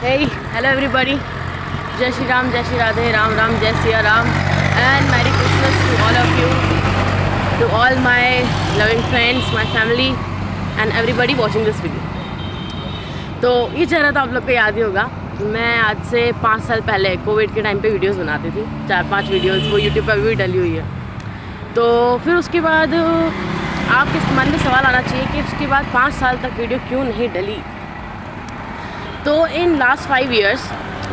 Hey, hello everybody. Jai Shri Ram, Jai Shri Radhe, Ram Ram, Jai Siya Ram, and Merry Christmas to all of you, to all my loving friends, my family, and everybody watching this video. तो ये चेहरा तो आप लोग को याद ही होगा. मैं आज से 5 साल पहले कोविड के टाइम पे वीडियोस बनाती थी, 4-5 वीडियोस, वो यूट्यूब पर भी डली हुई है. तो फिर उसके बाद आपके मन में सवाल आना चाहिए कि उसके बाद 5 साल तक वीडियो क्यों नहीं डली. तो इन लास्ट 5 ईयर्स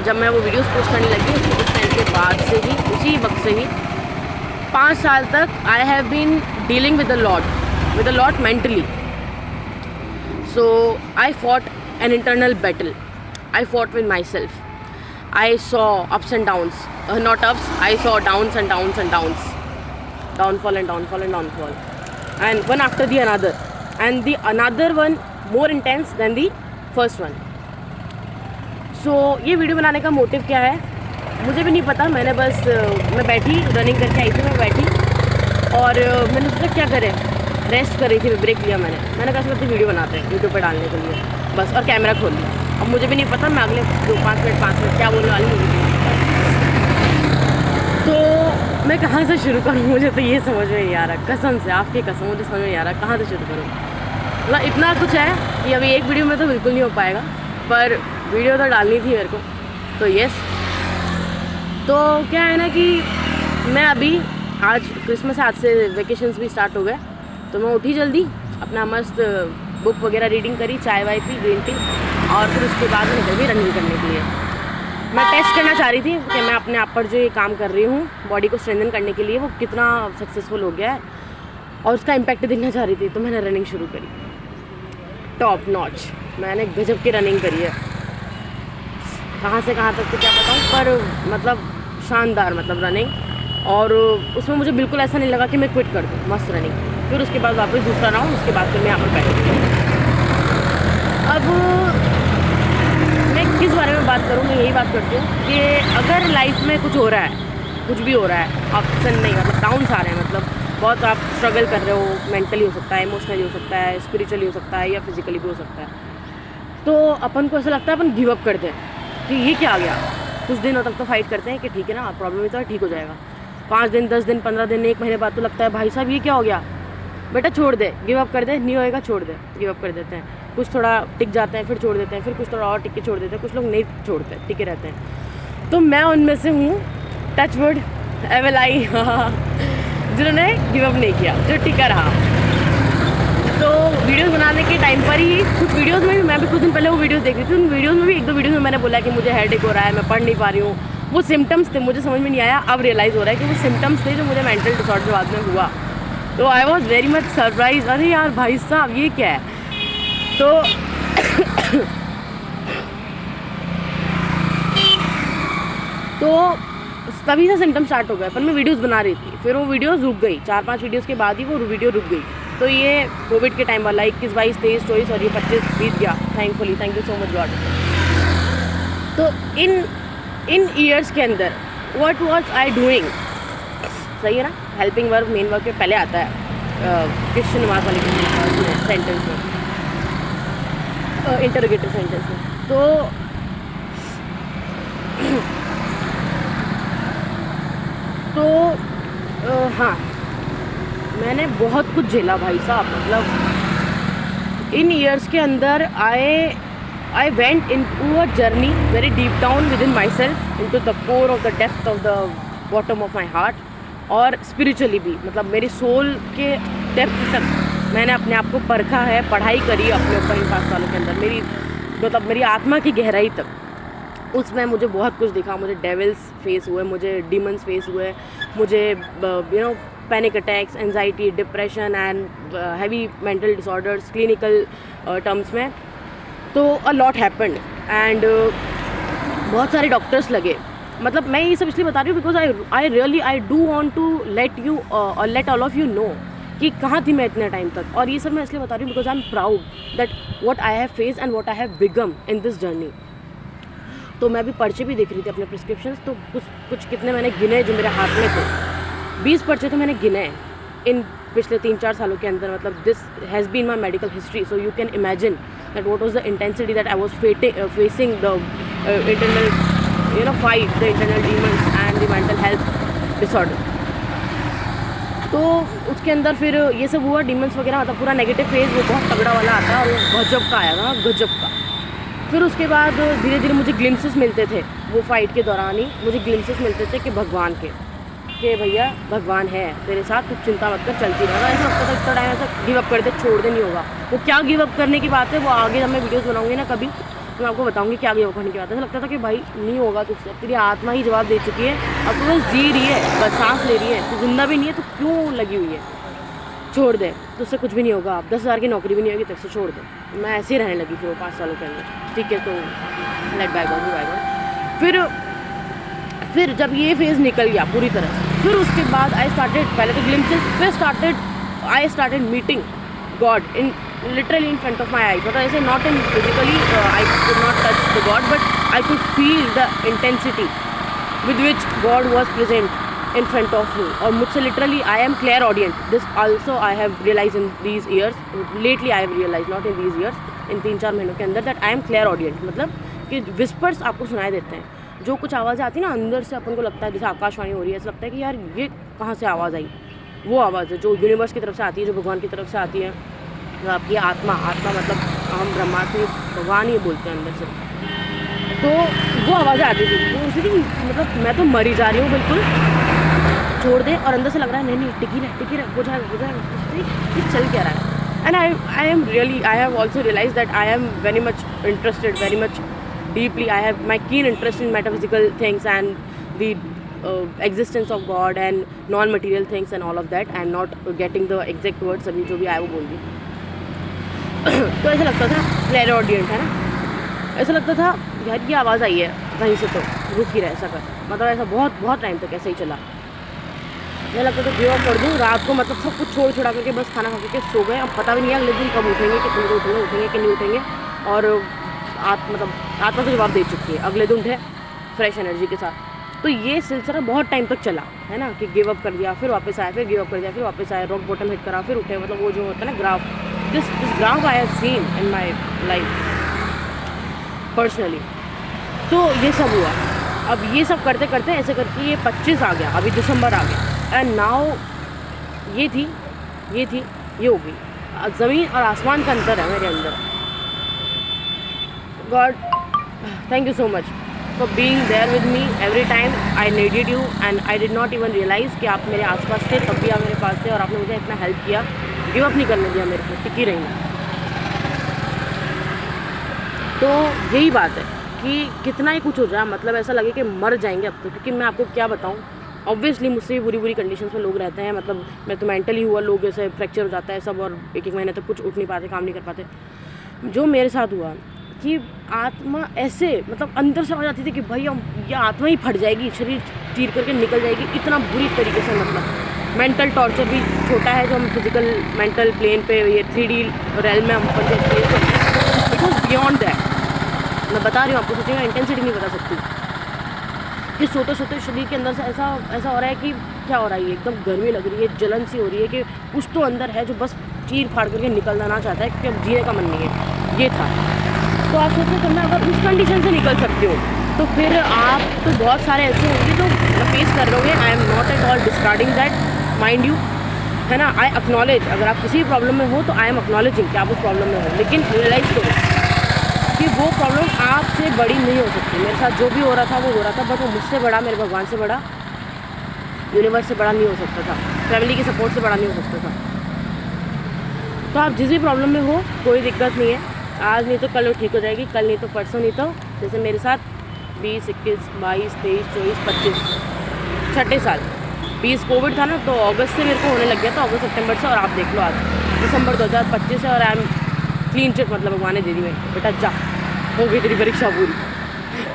जब मैं वो वीडियोस पोस्ट करने लगी उस टाइम के बाद से ही, उसी वक्त से ही 5 साल तक I have been dealing with a lot mentally. So I fought an internal battle. I fought with myself. I saw ups and downs, not ups, I saw downs and downs and downs, downfall and downfall and downfall, and one after the another, and the another one more intense than the first one. So ये video बनाने का motive क्या है मुझे भी नहीं पता. मैंने बस मैं बैठी रनिंग करके आई थी, मैं बैठी और मैंने सोचा क्या करें, रेस्ट कर रही थी, ब्रेक लिया. मैंने कहा सोचती वीडियो बनाते हैं यूट्यूब पर डालने के लिए बस, और कैमरा खोल लिया. अब मुझे भी नहीं पता मैं अगले 5 मिनट क्या बोलने वाली मुझे नहीं पता. तो मैं कहाँ से शुरू करूँ, मुझे तो ये समझ में नहीं आ रहा. कसम से, आपकी कसम, मुझे समझ में नहीं आ रहा कहाँ से शुरू करूँ. मतलब इतना कुछ है कि अभी एक वीडियो में तो बिल्कुल नहीं हो पाएगा, पर वीडियो तो डालनी थी मेरे को. तो यस, तो क्या है ना कि मैं अभी आज क्रिसमस है, आज से वेकेशंस भी स्टार्ट हो गए. तो मैं उठी जल्दी, अपना मस्त बुक वगैरह रीडिंग करी, चाय वाय पी, ग्रीन टी, और फिर उसके बाद मैं निकल गई रनिंग करने के लिए. मैं टेस्ट करना चाह रही थी कि मैं अपने आप पर जो ये काम कर रही हूँ बॉडी को स्ट्रेंथन करने के लिए वो कितना सक्सेसफुल हो गया है, और उसका इम्पैक्ट देखना चाह रही थी. तो मैंने रनिंग शुरू करी, टॉप नॉच. मैंने गजब की रनिंग करी है, कहाँ से कहाँ तक तो क्या बताऊँ, पर मतलब शानदार, मतलब रनिंग. और उसमें मुझे बिल्कुल ऐसा नहीं लगा कि मैं क्विट कर दूँ. मस्त रनिंग. फिर उसके बाद वापस दूसरा राउंड, उसके बाद फिर मैं यहाँ पर बैठी. अब मैं किस बारे में बात करूँ, मैं यही बात करती हूँ कि अगर लाइफ में कुछ हो रहा है, कुछ भी हो रहा है, ऑप्शन नहीं, मतलब डाउन्स आ रहे हैं, मतलब बहुत आप स्ट्रगल कर रहे हो, मेंटली हो सकता है, इमोशनली हो सकता है, स्पिरिचुअली हो सकता है, या फिजिकली भी हो सकता है. तो अपन को ऐसा लगता है अपन गिव अप करते हैं कि ये क्या आ गया. कुछ दिनों तक तो फाइट करते हैं कि ठीक है ना, प्रॉब्लम तो ठीक हो जाएगा. 5 दिन, 10 दिन, 15 दिन, 1 महीने बाद तो लगता है भाई साहब ये क्या हो गया, बेटा छोड़ दे, गिव अप कर दे, नहीं होएगा छोड़ दे, गिव अप कर देते हैं. कुछ थोड़ा टिक जाते हैं, फिर छोड़ देते हैं, फिर कुछ थोड़ा और टिक के छोड़ देते हैं. कुछ लोग नहीं छोड़ते, टिके रहते हैं. तो मैं उनमें से हूँ, टच वुड, एवलाई, जिन्होंने गिव अप नहीं किया, जो टिका रहा. तो वीडियोस बनाने के टाइम पर ही कुछ वीडियोस में भी, मैं भी कुछ दिन पहले वो वीडियोस देख रही थी, उन वीडियोस में भी 1-2 वीडियोस में मैंने बोला कि मुझे हेडेक हो रहा है, मैं पढ़ नहीं पा रही हूँ. वो सिम्टम्स थे, मुझे समझ में नहीं आया, अब रियलाइज़ हो रहा है कि वो सिम्टम्स थे जो मुझे मेंटल डिसऑर्डर बाद में हुआ. तो I was very much surprise, अरे यार भाई साहब ये क्या है. तो तो तभी से सिम्टम स्टार्ट हो गए. पर मैं वीडियोस बना रही थी, फिर वो वीडियोस रुक गई. 4-5 वीडियोस के बाद ही वो वीडियो रुक गई. तो ये कोविड के टाइम वाला 21, 22, 23, 24 और ये 25 बीत गया. Thankfully, thank you so much God. तो इन ईयर्स के अंदर व्हाट वाज आई डूइंग, सही है ना. हेल्पिंग वर्क, मेन वर्क के पहले आता है क्वेश्चन मार्क वाले सेंटेंस में, इंटरोगेटिव सेंटेंस में. तो हाँ, मैंने बहुत कुछ झेला भाई साहब. मतलब इन ईयर्स के अंदर I went into a journey very deep down within myself, into the core of the depth of the bottom of my heart, और spiritually भी, मतलब मेरी सोल के डेप्थ तक मैंने अपने आप को परखा है, पढ़ाई करी अपने ऊपर इन 5 सालों के अंदर. मेरी आत्मा की गहराई तक, उसमें मुझे बहुत कुछ दिखा. मुझे डेविल्स फेस हुए, मुझे डीमंस फेस हुए, मुझे panic attacks, anxiety, depression and heavy mental disorders clinical terms में. तो अ लॉट हैपेंड एंड बहुत सारे डॉक्टर्स लगे. मतलब मैं ये सब इसलिए बता रही हूँ because I do want to let you और let all of you know कि कहाँ थी मैं इतने टाइम तक. और ये सब मैं इसलिए बता रही हूँ because I am proud that what I have face and what I have become in this journey. तो मैं अभी पर्चे भी देख रही थी अपने प्रिस्क्रिप्शंस, तो कुछ कितने मैंने गिने जो मेरे हाथ में थे. 20 पर्चे तो मैंने गिने इन पिछले 3-4 सालों के अंदर. मतलब this has been my medical history, so you can imagine that what was the intensity that I was facing, the internal fight the internal demons and the mental health disorder. तो उसके अंदर फिर ये सब हुआ, डीमंस वगैरह, मतलब पूरा नेगेटिव फेज वो बहुत तगड़ा वाला आता है और वो गजब का आया था, गजब का। फिर उसके बाद धीरे धीरे मुझे ग्लिम्सेस मिलते थे, वो फाइट के दौरान ही मुझे ग्लिम्सेस मिलते थे कि भगवान के, कि भैया भगवान है तेरे साथ, कुछ चिंता मत कर, चलती रहना। ऐसा लगता था इतना टाइम ऐसा गिव अप कर दे, छोड़ दे, नहीं होगा। वो क्या गिव अप करने की बात है, वो आगे जब मैं वीडियोस बनाऊंगी ना कभी, तो मैं आपको बताऊंगी क्या गिव अप करने की बात है। ऐसा लगता था कि भाई नहीं होगा तुझसे, तेरी आत्मा ही जवाब दे चुकी है, अब तो बस जी रही है, बस सांस ले रही है, तू जिंदा भी नहीं है तो क्यों लगी हुई है, छोड़ दे, तुझसे कुछ भी नहीं होगा, अब 10,000 की नौकरी भी नहीं होगी, तेरे से छोड़ दे। मैं ऐसे ही रहने लगी फिर वो 5 सालों के अंदर, ठीक है, तो लेट बैक। फिर जब ये फेज़ निकल गया पूरी तरह, फिर उसके बाद आई स्टार्टेड, पहले तो ग्लिम्सेस, फिर I started meeting God in literally in front of my eye. मतलब ऐसे not in physically, I could not touch the God, but I could feel the intensity with which God was present in front of me. और मुझसे literally I am clairaudient, this also I have realise in these years, lately I have realise, not in these years, in 3-4 महीनों के अंदर, that I am clairaudient. मतलब कि whispers आपको सुनाई देते हैं, जो कुछ आवाज़ें आती है ना अंदर से, अपन को लगता है जैसे आकाशवाणी हो रही है, ऐसा लगता है कि यार ये कहाँ से आवाज़ आई, वो आवाज़ है जो यूनिवर्स की तरफ से आती है, जो भगवान की तरफ से आती है, जो आपकी आत्मा मतलब हम ब्रह्मास्मि भगवान ही बोलते हैं अंदर से। तो वो आवाज़ें आती थी, तो उसी दिन मतलब मैं तो मरी जा रही हूँ बिल्कुल, छोड़ दे, और अंदर से लग रहा है नहीं टिकी रह, हो जाएगा, ये चल क्या रहा है। And I am really, I have also realise that I am very much interested, very much deeply, I have my keen interest in metaphysical things and the existence of God and non-material things and all of that. I am not getting the exact words, अभी जो भी आया वो बोल दी। तो ऐसा लगता था क्लैरिऑडियंट है ना, ऐसा लगता था यार ये आवाज़ आई है वहीं से, तो रुक ही रहे, ऐसा कर, मतलब ऐसा बहुत टाइम तक ऐसे ही चला। मुझे लगता था गिव अप कर दूँ रात को, मतलब सब कुछ छोड़ छुड़ा करके बस खाना खा के सो गए, अब पता भी नहीं है अगले दिन कब उठेंगे, कितने बजे उठेंगे कि नहीं उठेंगे, और आत्मा तो जवाब दे चुकी है, अगले दिन उठे फ्रेश एनर्जी के साथ। तो ये सिलसिला बहुत टाइम तक चला है ना, कि गिव अप कर दिया, फिर वापस आया, फिर गिव अप कर दिया, फिर वापस आया, रॉक बॉटम हिट करा, फिर उठे, मतलब वो जो होता है ना graph, this graph I have seen in my life personally. तो ये सब हुआ, अब ये सब करते करते ऐसे करके ये 25 आ गया, अभी दिसंबर आ गया, एंड नाउ ये हो गई, ज़मीन और आसमान का अंतर है मेरे अंदर। God, thank you so much for being there with me every time I needed you and I did not even realize कि आप मेरे आसपास थे, तब भी आप मेरे पास थे और आपने मुझे इतना हेल्प किया, गिव अप नहीं करने दिया मेरे को, टिकी रही। तो यही बात है कि कितना ही कुछ हो जाए, मतलब ऐसा लगे कि मर जाएंगे अब तो, क्योंकि मैं आपको क्या बताऊँ, ऑब्वियसली मुझसे भी बुरी कंडीशंस में लोग रहते हैं, मतलब मैं तो मेंटली हुआ, लोग ऐसे फ्रैक्चर हो जाता है सब, और 1-1 महीने तक कुछ उठ नहीं पाते, काम नहीं कर पाते। जो मेरे साथ हुआ कि आत्मा ऐसे मतलब अंदर से आ जाती थी कि भाई ये आत्मा ही फट जाएगी, शरीर चीर करके निकल जाएगी, इतना बुरी तरीके से। मतलब मेंटल टॉर्चर भी छोटा है जो हम फिजिकल मेंटल प्लेन पे, ये 3D रेल में हम पहुँचे, इट वॉज बियॉन्ड दैट। मैं बता रही हूँ आपको, सोचिए मैं इंटेंसिटी नहीं बता सकती कि सोते सोते शरीर के अंदर से ऐसा हो रहा है कि क्या हो रहा है, एकदम गर्मी लग रही है, जलन सी हो रही है कि कुछ तो अंदर है जो बस चीर फाड़ करके निकलना ना चाहता है, क्योंकि अब जीने का मन नहीं है, ये था। तो आप सोचो कि मैं अगर उस कंडीशन से निकल सकती हूँ, तो फिर आप तो बहुत सारे ऐसे होंगे जो फेस कर रहे होंगे। I am not at all discarding that, mind you, है ना। आई एक्नॉलेज, अगर आप किसी भी प्रॉब्लम में हो तो आई एम एक्नॉलेजिंग कि आप उस प्रॉब्लम में हो, लेकिन रियलाइज़ करो कि वो प्रॉब्लम आपसे बड़ी नहीं हो सकती। मेरे साथ जो भी हो रहा था वो हो रहा था, बट वो मुझसे बड़ा, मेरे भगवान से बड़ा, यूनिवर्स से बड़ा नहीं हो सकता था, फैमिली के सपोर्ट से बड़ा नहीं हो सकता था। तो आप जिस भी प्रॉब्लम में हो कोई दिक्कत नहीं है, आज नहीं तो कल वो ठीक हो जाएगी, कल नहीं तो परसों, नहीं तो जैसे मेरे साथ 20, 21, 22, 23, 24, 25 छठे साल 20 कोविड था ना, तो अगस्त से मेरे को होने लग गया था, अगस्त सितंबर से, और आप देख लो आज दिसंबर 2025 है और आई एम क्लीन चिट, मतलब भगवान ने दे दी मेरे, बेटा जा, हो गई तेरी परीक्षा पूरी,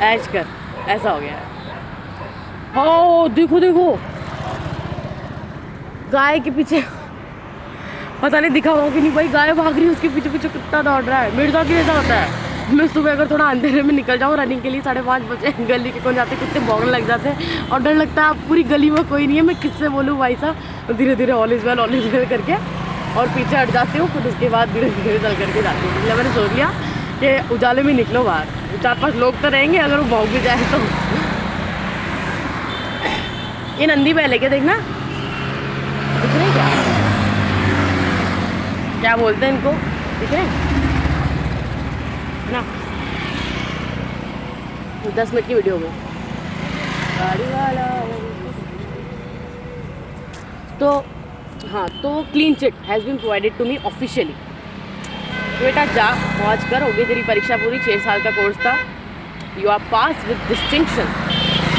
ऐश कर, ऐसा हो गया है। ओ देखो गाय के पीछे, पता नहीं दिखा होगा कि नहीं भाई, गाय भाग रही है, उसके पीछे पीछे कुत्ता दौड़ रहा है। मेरे साथ भी ऐसा होता है, मैं सुबह अगर थोड़ा अंधेरे में निकल जाऊँ रनिंग के लिए 5:30 बजे, गली के कौन जाते, कुत्ते भौंकने लग जाते हैं और डर लगता है पूरी गली में कोई नहीं है, मैं किससे बोलूँ भाई साहब। धीरे धीरे ऑल इज वेल करके और पीछे हट जाती हूँ, फिर उसके बाद धीरे धीरे चल करके जाती हूँ। इसलिए मैंने सोच लिया कि उजाले में निकलो बाहर। 4-5 लोग तो रहेंगे अगर वो भौंक भी जाए तो। ये नंदी बैल है क्या, देखना दिख रहे क्या, क्या बोलते हैं इनको, दिख रहे ना। 10 मिनट की वीडियो में गाड़ी वाला तो हाँ, तो clean chit has been provided to me officially. बेटा जा मौज कर, हो गई तेरी परीक्षा पूरी, 6 साल का कोर्स था, you are pass with distinction,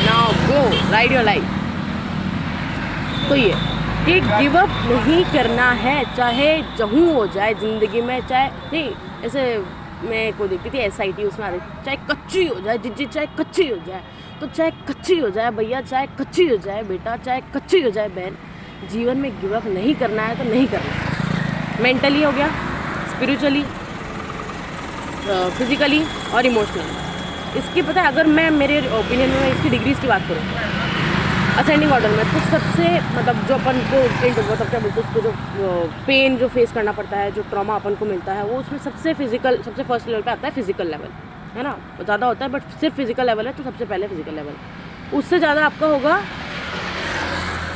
now go ride your life. तो ये कि गिव अप नहीं करना है, चाहे जहूँ हो जाए ज़िंदगी में, चाहे नहीं ऐसे मैं को देखती थी SIT, उसमें आ रही थी चाहे कच्ची हो जाए जिज्जी, चाहे कच्ची हो जाए, तो चाहे कच्ची हो जाए भैया, चाहे कच्ची हो जाए बेटा, चाहे कच्ची हो जाए बहन, जीवन में गिव अप नहीं करना है तो नहीं करना। मेंटली हो गया, स्पिरिचुअली, फिजिकली और इमोशनली। इसकी पता है, अगर मैं मेरे ओपिनियन में इसकी डिग्रीज़ की बात करूँ असेंडिंग ऑर्डर में, तो सबसे मतलब जो अपन को मतलब क्या बोलते हैं उसको, जो पेन जो फेस करना पड़ता है, जो ट्रॉमा अपन को मिलता है, वो उसमें सबसे फिजिकल, सबसे फर्स्ट लेवल पे आता है फिजिकल लेवल, है ना। ज़्यादा होता है बट सिर्फ फिजिकल लेवल है, तो सबसे पहले फिजिकल लेवल, उससे ज़्यादा आपका होगा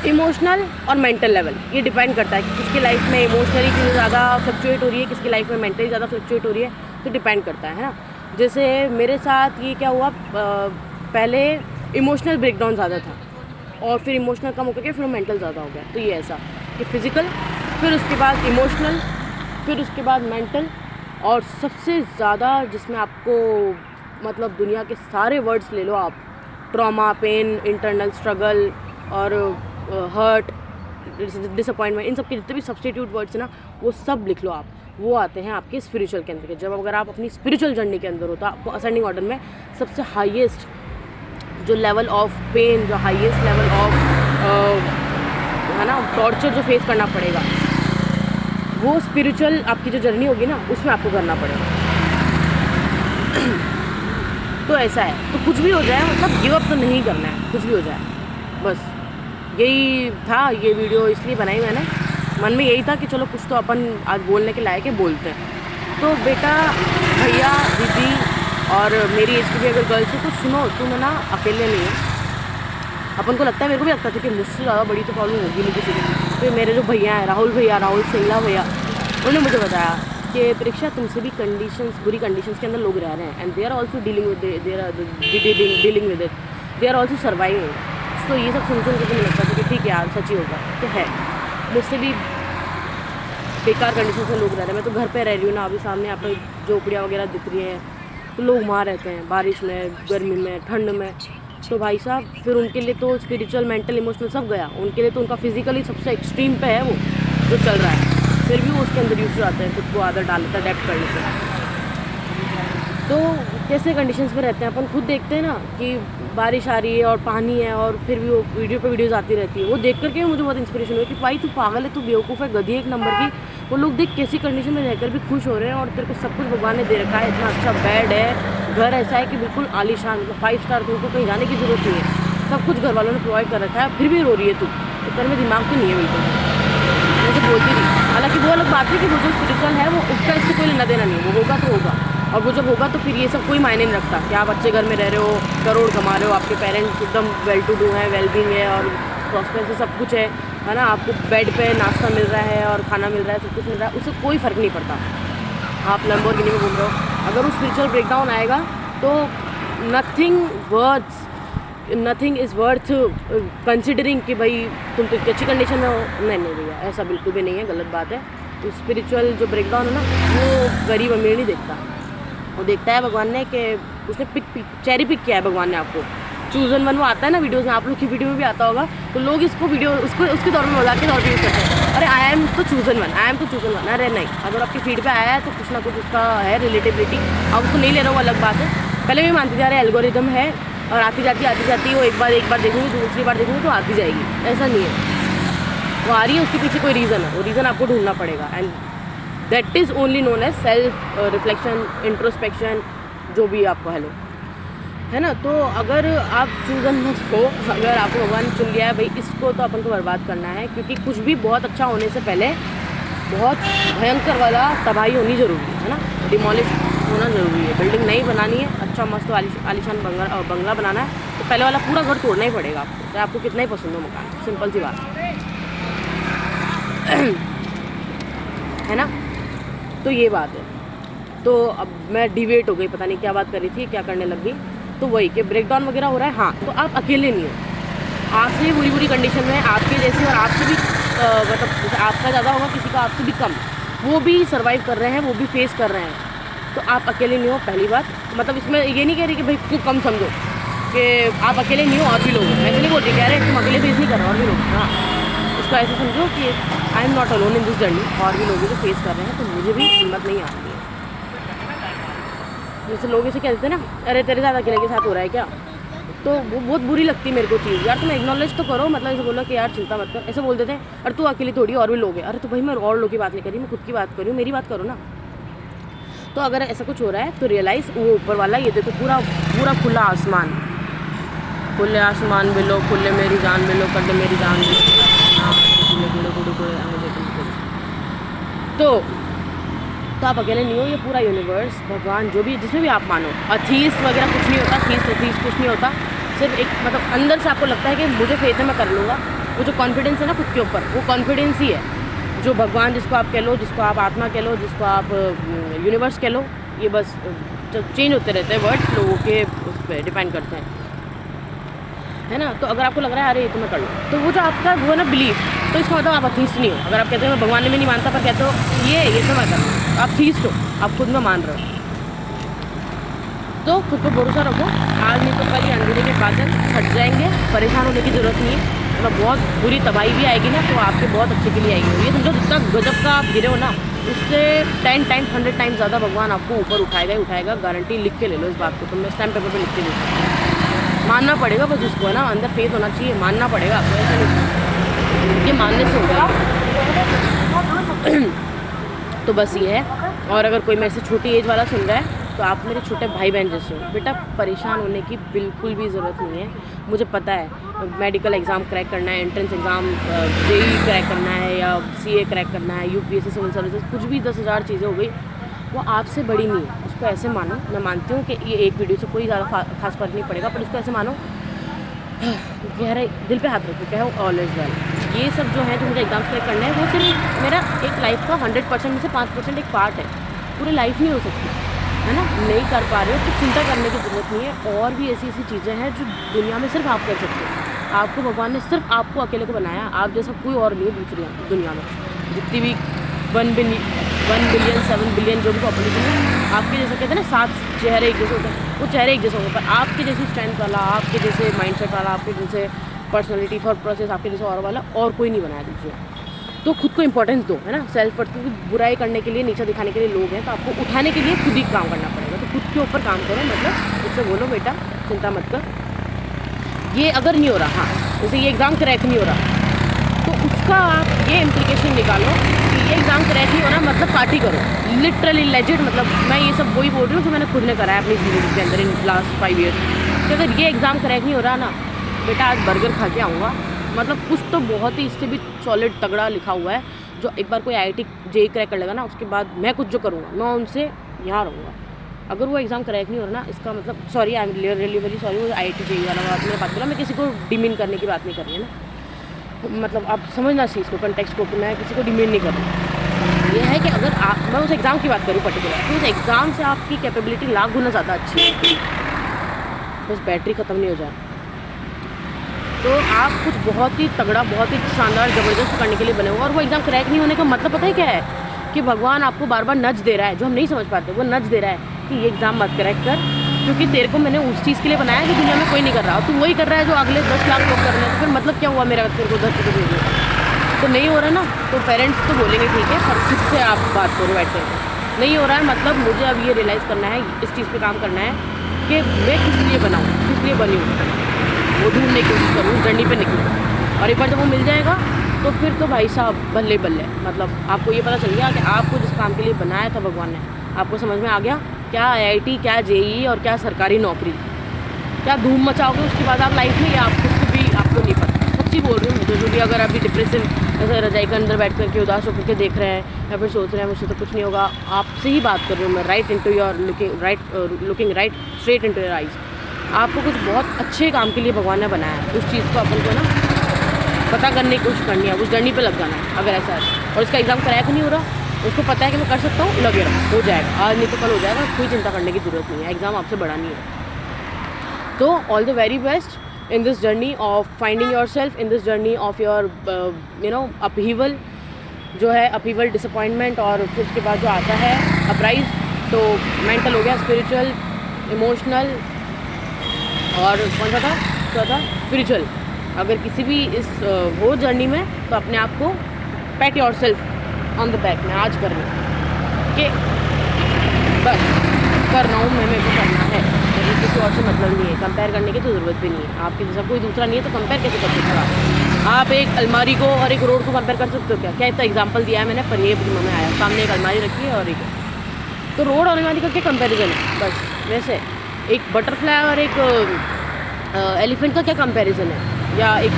इमोशनल और मेंटल लेवल। ये डिपेंड करता है कि किसकी लाइफ में इमोशनली चीज़ें ज़्यादा फ्लक्चुएट हो रही है, किसकी लाइफ में मेंटली ज़्यादा फ्लक्चुएट हो रही है, तो डिपेंड करता है ना। जैसे मेरे साथ ये क्या हुआ, पहले इमोशनल ब्रेकडाउन ज़्यादा था और फिर इमोशनल कम होकर के फिर मेंटल ज़्यादा हो गया। तो ये ऐसा कि फिज़िकल, फिर उसके बाद इमोशनल, फिर उसके बाद मेंटल, और सबसे ज़्यादा जिसमें आपको मतलब दुनिया के सारे वर्ड्स ले लो आप, ट्रॉमा, पेन, इंटरनल स्ट्रगल और हर्ट, डिसअपॉइंटमेंट, इन सब के जितने भी सब्स्टिट्यूट वर्ड्स हैं ना, वो सब लिख लो आप, वो आते हैं आपके स्पिरिचुअल के अंदर के। जब अगर आप अपनी स्पिरिचुअल जर्नी के अंदर हो तो आपको असेंडिंग ऑर्डर में सबसे हाईएस्ट जो लेवल ऑफ पेन, जो हाईएस्ट लेवल ऑफ है ना टॉर्चर जो फेस करना पड़ेगा, वो स्पिरिचुअल आपकी जो जर्नी होगी ना, उसमें आपको करना पड़ेगा। तो ऐसा है, तो कुछ भी हो जाए मतलब गिव अप तो नहीं करना है, कुछ भी हो जाए, बस यही था। ये वीडियो इसलिए बनाई मैंने, मन में यही था कि चलो कुछ तो अपन आज बोलने के लायक है, बोलते हैं। तो बेटा, भैया, दीदी और मेरी एज की भी अगर गर्ल्स हो तो सुनो, तुम ना अकेले नहीं हो। अपन को लगता है, मेरे को भी लगता था कि मुझसे ज़्यादा बड़ी तो प्रॉब्लम होगी नहीं किसी की। फिर मेरे जो भैया हैं, राहुल सिंगला भैया, उन्होंने मुझे बताया कि परीक्षा तुमसे भी कंडीशंस, बुरी कंडीशंस के अंदर लोग रह रहे हैं, and they are also dealing with it, they are also surviving. तो ये सब सुन के मुझे लगता था कि ठीक है यार, सच ही होगा। तो है, मुझसे भी बेकार कंडीशन से लोग रह रहे हैं। मैं तो घर पे रह रही हूँ ना, अभी सामने यहाँ पर झोपड़ियाँ वगैरह दिख रही हैं, तो लोग वहाँ रहते हैं बारिश में, गर्मी में, ठंड में। तो भाई साहब, फिर उनके लिए तो स्पिरिचुअल, मेंटल, इमोशनल सब गया। उनके लिए तो उनका फिजिकली सबसे एक्सट्रीम पे है वो जो चल रहा है, फिर भी वो उसके अंदर यूज जाते हैं, खुद को आदत डाल लेता है अडेप्ट कर लेते हैं। तो कैसे कंडीशंस में रहते हैं अपन खुद देखते हैं ना, कि बारिश आ रही है और पानी है, और फिर भी वो वीडियो पे वीडियोज़ आती रहती है। वो देख करके मुझे बहुत इंस्पिरेशन हुई कि भाई तू पागल है, तू बेवकूफ़ है, गधी एक नंबर की। वो लोग देख कैसी कंडीशन में रहकर भी खुश हो रहे हैं, और तेरे को सब कुछ भगवान ने दे रखा है, इतना अच्छा बेड है, घर ऐसा है कि बिल्कुल आलीशान, मतलब 5 स्टार, तुमको कहीं जाने की ज़रूरत नहीं है, सब कुछ घर वालों ने प्रोवाइड कर रखा है, फिर भी रो रही है तू, तो तेरे में दिमाग तो नहीं है बिल्कुल। मुझे बोलती थी, हालांकि वो अलग बात है कि वो जो स्पिरिचुअल है वो उसका इससे कोई लेना देना नहीं है, वो होगा तो होगा, और वो जब होगा तो फिर ये सब कोई मायने नहीं रखता कि आप अच्छे घर में रह रहे हो, करोड़ कमा रहे हो, आपके पेरेंट्स एकदम वेल टू डू हैं, वेल बीइंग है और प्रॉस्पेर से सब कुछ है ना, आपको बेड पे नाश्ता मिल रहा है और खाना मिल रहा है, सब कुछ मिल रहा है, उससे कोई फ़र्क नहीं पड़ता आप लैम्बोर्गिनी में घूम रहे हो। अगर वो स्पिरिचुअल ब्रेकडाउन आएगा तो नथिंग इज़ वर्थ कंसिडरिंग कि भाई तुम तो अच्छी कंडीशन में हो। नहीं भैया, ऐसा बिल्कुल भी नहीं है, गलत बात है। तो स्पिरिचुअल जो ब्रेकडाउन है ना, वो गरीब अमीर नहीं देखता, वो देखता है भगवान ने कि उसने चेरी पिक किया है भगवान ने आपको। चूज़न वन वो आता है ना वीडियोज़ में, आप लोग की वीडियो में भी आता होगा, तो लोग इसको वीडियो उसके दौर में मजाक के तौर पर यूज़ करते हैं, अरे आई एम तो चूज़न वन। अरे नहीं, अगर आपकी फीड पे आया है तो कुछ ना कुछ उसका है रिलेटिविटी, आप उसको नहीं ले रहे हो, अलग बात है। पहले भी मानती जा रहे एल्गोरिदम है और आती जाती वो एक बार देखूँगी, दूसरी बार देखूँगी तो आती जाएगी, ऐसा नहीं है। वो आ रही है, उसके पीछे कोई रीज़न है, वो रीज़न आपको ढूंढना पड़ेगा, and that is only known as self reflection, introspection, जो भी आपको है ना। तो अगर आप चूज़न हो, अगर आपको भगवान चुन लिया है भाई, इसको तो अपन को बर्बाद करना है, क्योंकि कुछ भी बहुत अच्छा होने से पहले बहुत भयंकर वाला तबाही होनी ज़रूरी है ना, डिमोलिश होना होना ज़रूरी है। बिल्डिंग नहीं बनानी है, अच्छा मस्त आलीशान बंगला बनाना है तो पहले वाला पूरा घर तोड़ना ही पड़ेगा आपको, चाहे आपको कितना ही पसंद हो मकान, सिंपल सी बात है ना। तो ये बात है। तो अब मैं डिवेट हो गई, पता नहीं क्या बात कर रही थी, क्या करने लग गई। तो वही कि ब्रेकडाउन वगैरह हो रहा है। हाँ, तो आप अकेले नहीं हो, आपसे बुरी बुरी कंडीशन में आपके जैसे और आपसे भी मतलब आपका ज़्यादा होगा, किसी का आपसे भी कम, वो भी सर्वाइव कर रहे हैं, वो भी फेस कर रहे हैं। तो आप अकेले नहीं हो, पहली बात। मतलब इसमें ये नहीं कह रही कि भाई क्यों कम समझो कि आप अकेले नहीं हो और भी लोग हैं, ऐसे नहीं बोल रही, कह रहे हैं तुम अकेले फेस नहीं कर रहे और भी लोग। हाँ, इसको ऐसे समझो कि I am not alone in this journey, और भी लोग जो फेस कर रहे हैं, तो मुझे भी हिम्मत नहीं आ रही है। जैसे लोग ऐसे कह देते हैं ना, अरे तेरे साथ अकेले के साथ हो रहा है क्या, तो वो बहुत बुरी लगती है मेरे को चीज़। यार तुम एक्नॉलेज तो करो, मतलब ऐसे बोलो कि यार चिंता मत कर, ऐसे बोल देते हैं अरे तू अकेली थोड़ी और भी लोग हैं। अरे तो भाई मैं और लोगों की बात नहीं कर रही, मैं खुद की बात कर रही हूँ, मेरी बात करो ना। तो अगर ऐसा कुछ हो रहा है तो रियलाइज़ वो ऊपर वाला, ये देखो पूरा पूरा खुला आसमान, खुले आसमान मिलो, खुले मेरी जान मिलो, कर दे मेरी जान मिलो। हाँ, तो आप अकेले नहीं हो, ये पूरा यूनिवर्स, भगवान, जो भी जिसमें भी आप मानो, अथीस्ट वगैरह कुछ नहीं होता, थीस्ट कुछ नहीं होता। सिर्फ एक मतलब अंदर से आपको लगता है कि मुझे फेथ है, मैं कर लूँगा। वो जो कॉन्फिडेंस है ना खुद के ऊपर, वो कॉन्फिडेंस ही है जो भगवान, जिसको आप कह लो, जिसको आप आत्मा कह लो, जिसको आप यूनिवर्स कह लो, ये बस चेंज होते रहते हैं वर्ड्स, लोगों के उस पर डिपेंड करते हैं, है ना। तो अगर आपको लग रहा है अरे ये तो मैं कर लूँ, तो वो जो आपका वो है ना बिलीफ, तो इसका मतलब आप अथीस्ट नहीं हो। अगर आप कहते हो मैं भगवान में नहीं मानता, पर कहते हो ये तो मैं कर, आप थीस्ट हो, आप खुद में मान रहे हो। तो खुद पर भरोसा रखो, आज नहीं तो कल अंधेरे के बादल छट जाएंगे, परेशान होने की ज़रूरत नहीं है। मतलब बहुत बुरी तबाही भी आएगी ना, तो आपके बहुत अच्छे के लिए आएगी। ये समझो जितना गजब का आप गिरे हो ना, उससे 10 टाइम्स 100 टाइम्स ज़्यादा भगवान आपको ऊपर उठाएगा ही उठाएगा, गारंटी। लिख के ले लो इस बात को, तो मैं स्टैम्प पेपर पर लिख के ले सकती। मानना पड़ेगा बस, उसको है ना, अंदर फेथ होना चाहिए, मानना पड़ेगा आपको, ऐसा नहीं ये मानने से होगा। तो बस ये है। और अगर कोई मेरे से छोटी एज वाला सुन रहा है तो आप मेरे छोटे भाई बहन जैसे हो, बेटा परेशान होने की बिल्कुल भी ज़रूरत नहीं है। मुझे पता है मेडिकल एग्ज़ाम क्रैक करना है, एंट्रेंस एग्ज़ाम जेई क्रैक करना है, या सीए क्रैक करना है, यूपीएससी सिविल सर्विसेज, कुछ भी 10,000 चीज़ें हो गई, वो आपसे बड़ी नहीं है। उसको ऐसे मानो, मैं मानती हूँ कि ये एक वीडियो से कोई ज़्यादा खास फर्क नहीं पड़ेगा, पर उसको ऐसे मानो, गहरा दिल पे हाथ रखो, क्या ऑल इज़ वेल। ये सब जो है जो मुझे एग्ज़ाम्स क्रैक करना है, वो सिर्फ मेरा एक लाइफ का 100% में से 5% एक पार्ट है, पूरी लाइफ नहीं हो सकती, है ना। नहीं कर पा रहे हो तो चिंता करने की ज़रूरत नहीं है। और भी ऐसी ऐसी चीज़ें हैं जो दुनिया में सिर्फ आप कर सकते हो। आपको भगवान ने सिर्फ आपको अकेले को बनाया, आप जैसा कोई और नहीं है दूसरी दुनिया में। जितनी भी 1 बिलियन 7 बिलियन जो भी पॉपुलेशन है, आपके जैसे कहते हैं ना 7 चेहरे एक जैसे होते हैं, वो चेहरे एक जैसे होंगे, पर आपके जैसी स्ट्रेंथ वाला, आपके जैसे माइंडसेट वाला, आपके जैसे पर्सनैलिटी, थॉट प्रोसेस, आपके जैसे और वाला और कोई नहीं बनाया दूसरे। तो खुद को इंपॉर्टेंस दो, है ना, सेल्फ वर्थ। क्योंकि बुराई करने के लिए, नीचा दिखाने के लिए लोग हैं, तो आपको उठाने के लिए खुद ही काम करना पड़ेगा। तो खुद के ऊपर काम करो, मतलब उससे बोलो बेटा चिंता मत कर, ये अगर नहीं हो रहा, हाँ जैसे ये एग्ज़ाम क्रैक नहीं हो रहा, तो उसका आप ये इम्प्लीकेशन निकालो कि ये एग्ज़ाम क्रैक नहीं हो रहा मतलब पार्टी करो, लिटरली लेजिट। मतलब मैं ये सब वही बोल रही हूँ जो मैंने खुद ने करा है अपनी ज़िंदगी के अंदर इन लास्ट 5 ईयर्स। कि अगर ये एग्ज़ाम क्रैक नहीं हो रहा ना बेटा, आज बर्गर खा के आऊँगा। मतलब कुछ तो बहुत ही इससे भी सॉलिड तगड़ा लिखा हुआ है, जो एक बार कोई IIT जेई क्रैक कर लेगा ना, उसके बाद मैं कुछ जो करूँगा मैं उनसे यहाँ रहूँगा। अगर वो एग्ज़ाम क्रैक नहीं हो रहा ना, इसका मतलब sorry, I am really very sorry, वो IIT जेई वाला बात बोला, मैं किसी को डिमीन करने की बात नहीं कर रही है ना, मतलब आप समझना चाहिए इसको, कंटेक्स्ट को, कि मैं किसी को डिमीन नहीं कर रही। ये है कि अगर आप, मैं उस एग्ज़ाम की बात करूँ पर्टिकुलर, तो उस एग्ज़ाम से आपकी कैपेबिलिटी लाख गुना ज़्यादा अच्छी है, बस बैटरी ख़त्म नहीं हो जाए। तो आप कुछ बहुत ही तगड़ा, बहुत ही शानदार, ज़बरदस्त करने के लिए बने हो। और वो एग्ज़ाम क्रैक नहीं होने का मतलब पता है क्या है, कि भगवान आपको बार बार नज दे रहा है, जो हम नहीं समझ पाते, वो नज दे रहा है कि ये एग्ज़ाम मत क्रैक कर, क्योंकि तेरे को मैंने उस चीज़ के लिए बनाया कि दुनिया में कोई नहीं कर रहा, तो वही कर रहा है जो अगले 10 लाख लोग कर रहे हैं। तो फिर मतलब क्या हुआ मेरा, तेरे को 10 रुपये भेजने का? तो नहीं हो रहा ना, तो पेरेंट्स तो बोलेंगे ठीक है, पर खुद से आप बात करो बैठ कर, नहीं हो रहा है मतलब मुझे अब ये रियलाइज़ करना है, इस चीज़ पे काम करना है कि मैं किस लिए बनाऊँ, किस लिए बनी हूँ, वो ढूंढने की कोशिश करूँ, जर्नी पे निकलूँ। और एक बार जब वो मिल जाएगा तो फिर तो भाई साहब बल्ले बल्ले, मतलब आपको ये पता चल गया कि आपको जिस काम के लिए बनाया था भगवान ने, आपको समझ में आ गया क्या IIT, क्या जेई और क्या सरकारी नौकरी, क्या धूम मचाओगे उसके बाद आप लाइफ में, या आप खुद भी आपको नहीं पता। सच्ची बोल रही हूँ, जो भी अगर अभी डिप्रेसिव ऐसे रजाई के अंदर बैठ करके उदास होकर के देख रहे हैं या फिर सोच रहे हैं मुझसे तो कुछ नहीं होगा, आपसे ही बात कर रही हूँ मैं, right into your looking right straight into your eyes. आपको कुछ बहुत अच्छे काम के लिए भगवान ने बनाया है, उस चीज़ को अपन को ना पता करने की कोशिश करनी है, उस जर्नी पे लग जाना है अगर ऐसा है। और इसका एग्ज़ाम क्रैक नहीं हो रहा, उसको पता है कि मैं कर सकता हूँ, लगे रहो, हो जाएगा, आज नहीं तो कल हो जाएगा, कोई चिंता करने की ज़रूरत नहीं है, एग्ज़ाम आपसे बड़ा नहीं है। तो all the very best in this journey of finding yourself, in this journey of your upheaval, जो है upheaval disappointment, और फिर उसके बाद जो आता है अपराइज, तो मेंटल हो गया, स्पिरिचुअल, इमोशनल, और कौन सा था चौथा स्पिरिचुअल। अगर किसी भी इस वो जर्नी में, तो अपने आप को PAT your self on the back, मैं आज कर रही हूँ कि बस कर रहा हूँ, मैं मेरे को करना है, मुझे किसी और से मतलब नहीं है, कंपेयर करने की तो ज़रूरत भी नहीं है। आपके जैसा कोई दूसरा नहीं है तो कंपेयर कैसे कर सकते हो आप एक अलमारी को और एक रोड को कंपेयर कर सकते हो क्या? क्या इतना एग्जांपल दिया है मैंने, पर ये दिमाग में आया, सामने एक अलमारी रखी है और एक, तो रोड और अलमारी का क्या कंपेरिजन है? बस वैसे एक बटरफ्लाई और एक एलिफेंट का क्या कंपेरिजन है, या एक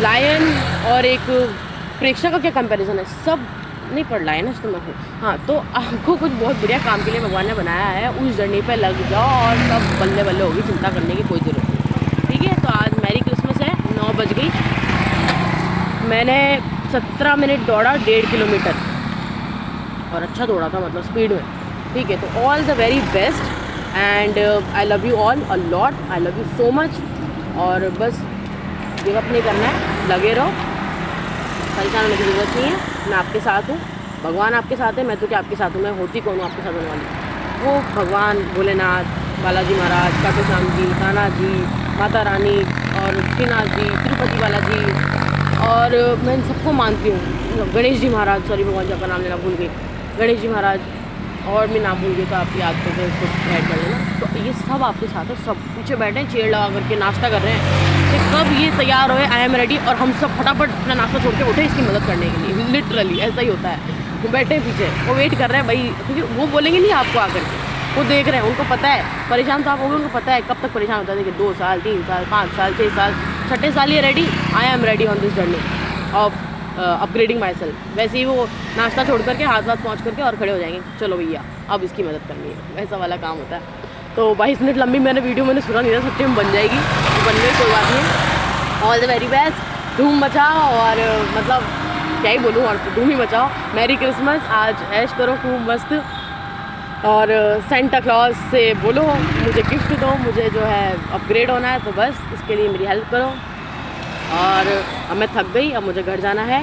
लायन और एक प्रेक्षा का क्या कंपेरिजन है? सब नहीं पढ़ रहा है ना तो मैं हूँ। हाँ, तो आपको कुछ बहुत बढ़िया काम के लिए भगवान ने बनाया है, उस जर्नी पे लग जाओ और सब बल्ले बल्ले होगी, चिंता करने की कोई ज़रूरत नहीं। ठीक है, तो आज मैरी क्रिसमस है, 9 बज गई, मैंने 17 मिनट दौड़ा 1.5 किलोमीटर, और अच्छा दौड़ा था, मतलब स्पीड में। ठीक है, तो all the very best and I love you all a lot, I love you so much. और बस गिव अप नहीं करना है, लगे रहो, परेशान होने की ज़रूरत नहीं है, मैं आपके साथ हूँ, भगवान आपके साथ है, मैं तो क्या आपके साथ हूँ, मैं होती कौन हूँ आपके साथ होने वाली? वो भगवान भोलेनाथ, बालाजी महाराज, खाटू श्याम जी, कान्हा जी, माता रानी और श्रीनाथ जी, तिरुपति बालाजी, और मैं इन सबको मानती हूँ, गणेश जी महाराज, सॉरी भगवान जी आपका नाम लेना भूल गई, गणेश जी महाराज, और मैं नाम भूल गई तो आप याद करके उसको ऐड कर लेना। तो ये सब आपके साथ है, सब पीछे बैठे हैं चेयर लगा करके नाश्ता कर रहे हैं कि कब ये तैयार होए, आई एम रेडी, और हम सब फटाफट अपना नाश्ता छोड़ के उठे इसकी मदद करने के लिए। लिटरली ऐसा ही होता है, वो बैठे हैं पीछे, वो वेट कर रहे हैं भाई, क्योंकि वो बोलेंगे नहीं आपको आकर के, वो देख रहे हैं, उनको पता है परेशान तो आप होंगे, उनको पता है कब तक परेशान होता है। देखिए 2 साल 3 साल 5 साल 6 साल, 6ठे साल ये ready, I am ready on this journey of upgrading my self. वैसे ही वो नाश्ता छोड़ करके हाथ पहुँच करके और खड़े हो जाएंगे, चलो भैया अब इसकी मदद करनी है, वैसा वाला काम होता है। तो 22 मिनट लंबी वीडियो मैंने सुना नहीं था, सच्चे में बन जाएगी, तो बन गई, कोई बात नहीं। ऑल द वेरी बेस्ट, धूम मचाओ, और मतलब क्या ही बोलूँ, और धूम ही मचाओ। मैरी क्रिसमस, आज ऐश करो खूब मस्त, और सेंटा क्लॉज से बोलो मुझे गिफ्ट दो, मुझे जो है अपग्रेड होना है, तो बस इसके लिए मेरी हेल्प करो। और अब मैं थक गई, अब मुझे घर जाना है,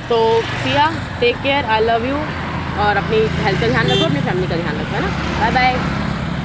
तो Siya, take care, I love you, और अपनी हेल्थ का ध्यान रखो, अपनी फैमिली का ध्यान रखो, है ना, बाय बाय।